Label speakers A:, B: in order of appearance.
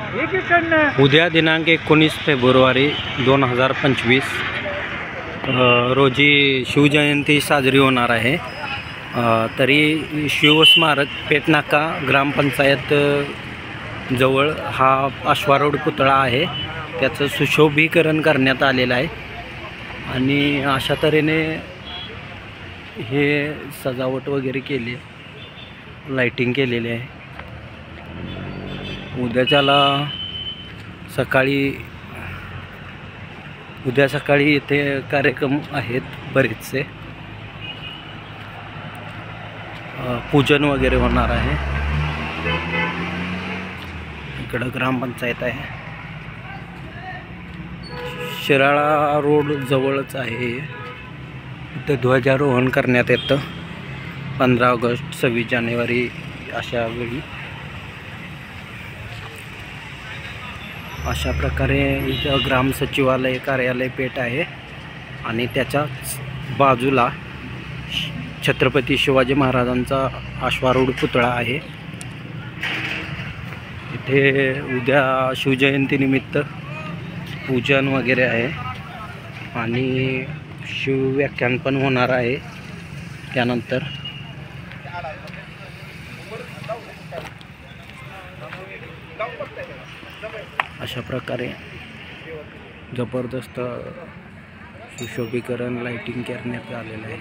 A: उद्या दिनांक 19 फेब्रुवारी 2025 रोजी शिवजयंती साजरी होणार आहे। तरी शिवस्मारक पेटनाका ग्रामपंचायत जवळ हा अश्वारूढ पुतळा आहे, त्याचं सुशोभीकरण करण्यात आलेलं आहे आणि अशा तऱ्हेने हे सजावट वगैरे केली, लाइटिंग केलेली आहे। उद्या सकाळी इथे कार्यक्रम आहेत, बरेचसे पूजन वगैरे होणार आहे। इकडं ग्रामपंचायत आहे, शिराळा रोड जवळच आहे। इथे ध्वजारोहण करण्यात येतं 15 ऑगस्ट 26 जानेवारी अशा वेळी। अशा प्रकारे इथं ग्राम सचिवालय कार्यालय पेठ आहे आणि त्याच्याच बाजूला छत्रपती शिवाजी महाराजांचा अश्वारूढ पुतळा आहे। इथे उद्या शिवजयंतीनिमित्त पूजन वगैरे आहे आणि शिवव्याख्यान पण होणार आहे त्यानंतर। अशा प्रकारे जबरदस्त सुशोभीकरण लाइटिंग करण्यात आलेलं आहे।